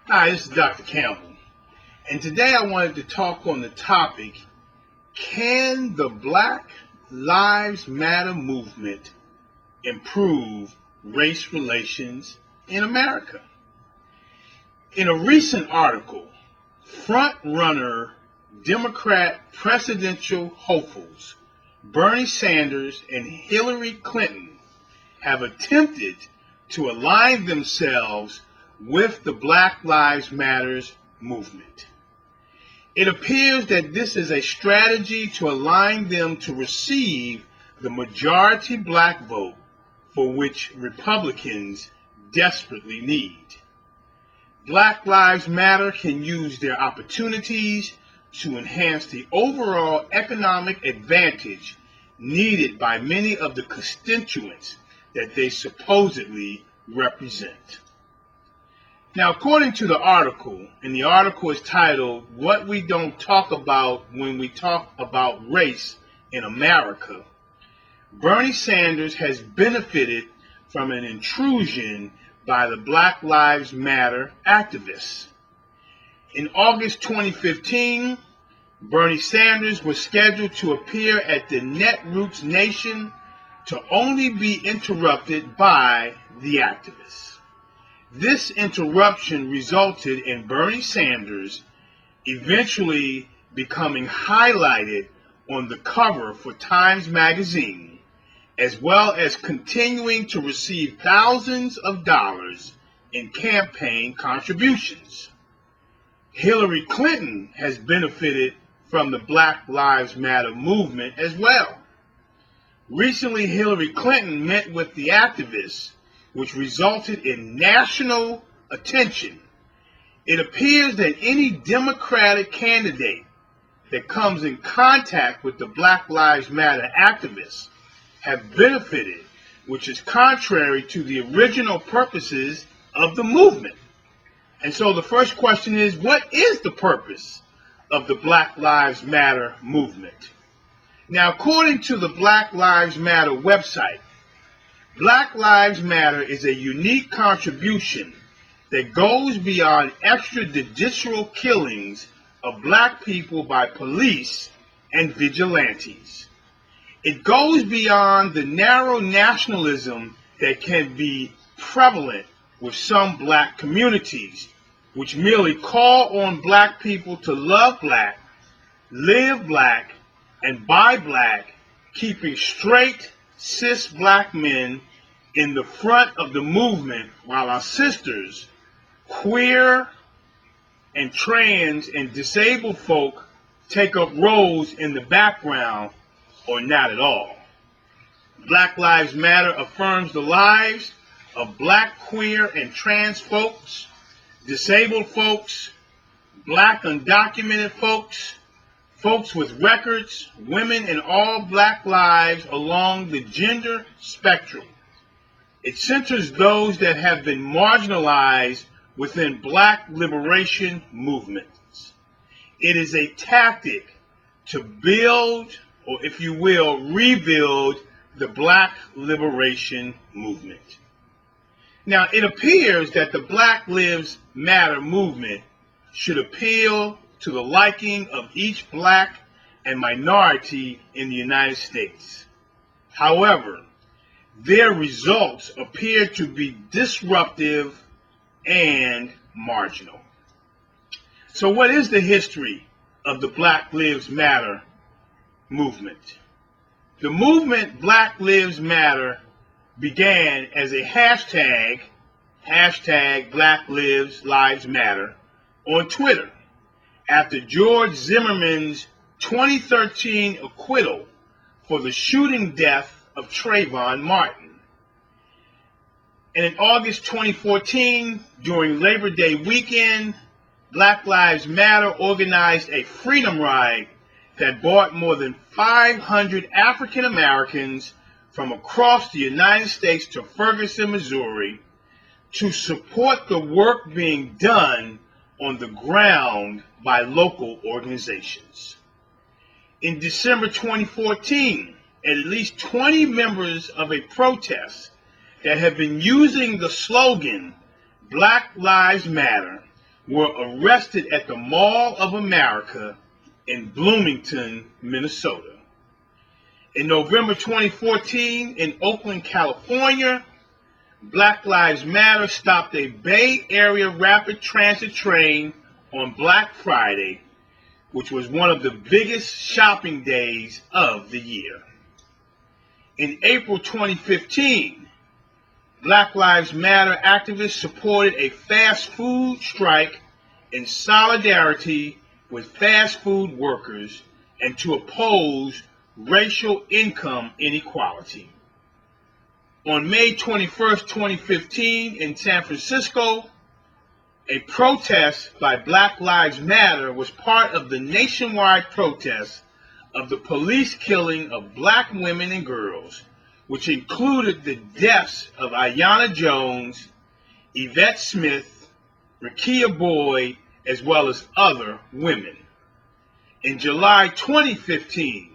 Hi, this is Dr. Campbell, and today I wanted to talk on the topic, can the Black Lives Matter movement improve race relations in America? In a recent article, front-runner Democrat presidential hopefuls Bernie Sanders and Hillary Clinton have attempted to align themselves with the Black Lives Matter movement. It appears that this is a strategy to align them to receive the majority black vote for which Republicans desperately need. Black Lives Matter can use their opportunities to enhance the overall economic advantage needed by many of the constituents that they supposedly represent. Now, according to the article, and the article is titled, "What We Don't Talk About When We Talk About Race in America," Bernie Sanders has benefited from an intrusion by the Black Lives Matter activists. In August 2015, Bernie Sanders was scheduled to appear at the Netroots Nation to only be interrupted by the activists. This interruption resulted in Bernie Sanders eventually becoming highlighted on the cover for Times Magazine, as well as continuing to receive thousands of dollars in campaign contributions. Hillary Clinton has benefited from the Black Lives Matter movement as well. Recently, Hillary Clinton met with the activists, which resulted in national attention. It appears that any Democratic candidate that comes in contact with the Black Lives Matter activists have benefited, which is contrary to the original purposes of the movement. And so the first question is, what is the purpose of the Black Lives Matter movement? Now, according to the Black Lives Matter website, Black Lives Matter is a unique contribution that goes beyond extrajudicial killings of black people by police and vigilantes. It goes beyond the narrow nationalism that can be prevalent with some black communities, which merely call on black people to love black, live black, and buy black, keeping straight, cis black men in the front of the movement while our sisters, queer and trans and disabled folk, take up roles in the background or not at all. Black Lives Matter affirms the lives of black, queer, and trans folks, disabled folks, black undocumented folks, folks with records, women, and all black lives along the gender spectrum. It centers those that have been marginalized within black liberation movements. It is a tactic to build, or if you will, rebuild the black liberation movement. Now, it appears that the Black Lives Matter movement should appeal to the liking of each black and minority in the United States. However, their results appear to be disruptive and marginal. So what is the history of the Black Lives Matter movement? The movement Black Lives Matter began as a hashtag Black Lives Matter, on Twitter after George Zimmerman's 2013 acquittal for the shooting death of Trayvon Martin. And in August 2014, during Labor Day weekend, Black Lives Matter organized a freedom ride that brought more than 500 African Americans from across the United States to Ferguson, Missouri, to support the work being done on the ground by local organizations. In December 2014, at least 20 members of a protest that have been using the slogan Black Lives Matter were arrested at the Mall of America in Bloomington, Minnesota. In November 2014, in Oakland, California, Black Lives Matter stopped a Bay Area rapid transit train on Black Friday, which was one of the biggest shopping days of the year. In April 2015, Black Lives Matter activists supported a fast food strike in solidarity with fast food workers and to oppose racial income inequality. On May 21, 2015, in San Francisco, a protest by Black Lives Matter was part of the nationwide protest of the police killing of black women and girls, which included the deaths of Aiyana Jones, Yvette Smith, Rekia Boyd, as well as other women. In July 2015,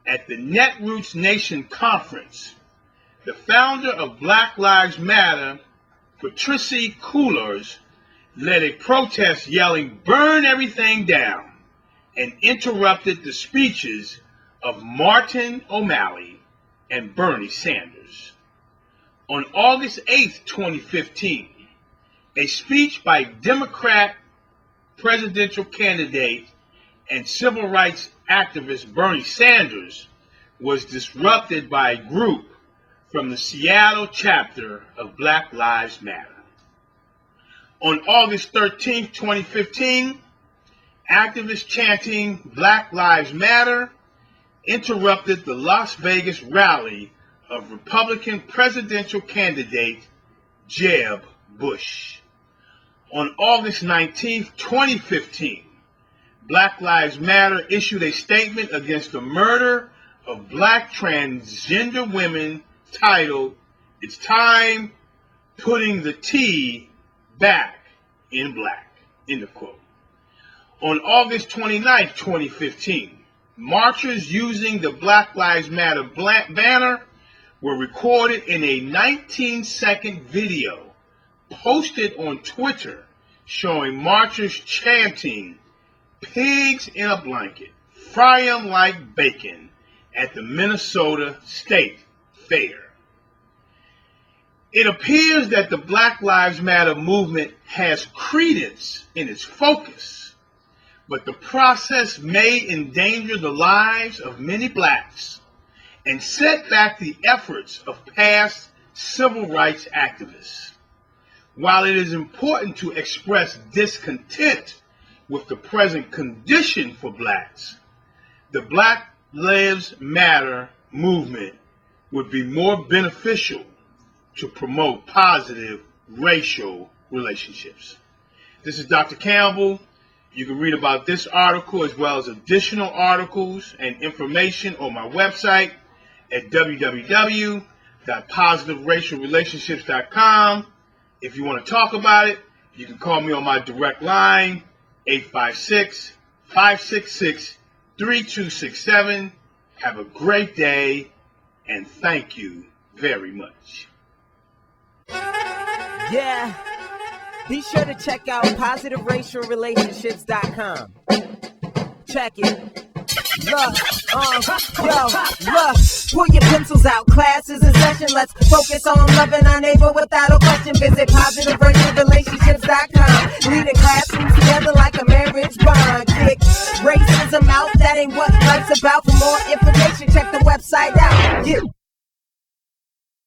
at the Netroots Nation Conference, the founder of Black Lives Matter, Patrice Cullors, led a protest yelling, "Burn everything down," and interrupted the speeches of Martin O'Malley and Bernie Sanders. On August 8, 2015, a speech by Democrat presidential candidate and civil rights activist Bernie Sanders was disrupted by a group from the Seattle chapter of Black Lives Matter. On August 13, 2015, activists chanting Black Lives Matter interrupted the Las Vegas rally of Republican presidential candidate Jeb Bush. On August 19, 2015, Black Lives Matter issued a statement against the murder of black transgender women titled, "It's Time Putting the T Back in Black," end of quote. On August 29, 2015, marchers using the Black Lives Matter banner were recorded in a 19-second video posted on Twitter showing marchers chanting, "Pigs in a blanket, fry 'em like bacon," at the Minnesota State Fair. It appears that the Black Lives Matter movement has credence in its focus, but the process may endanger the lives of many blacks and set back the efforts of past civil rights activists. While it is important to express discontent with the present condition for blacks, the Black Lives Matter movement would be more beneficial to promote positive racial relationships. This is Dr. Campbell. You can read about this article as well as additional articles and information on my website at www.positiveracialrelationships.com. If you want to talk about it, you can call me on my direct line, 856-566-3267. Have a great day, and thank you very much. Yeah, be sure to check out PositiveRacialRelationships.com. Check it. Look, pull your pencils out, class is in session. Let's focus on loving our neighbor without a question. Visit PositiveRacialRelationships.com. Leading classrooms together like a marriage bond. Kick racism out, that ain't what life's about. For more information, check the website out. Yeah.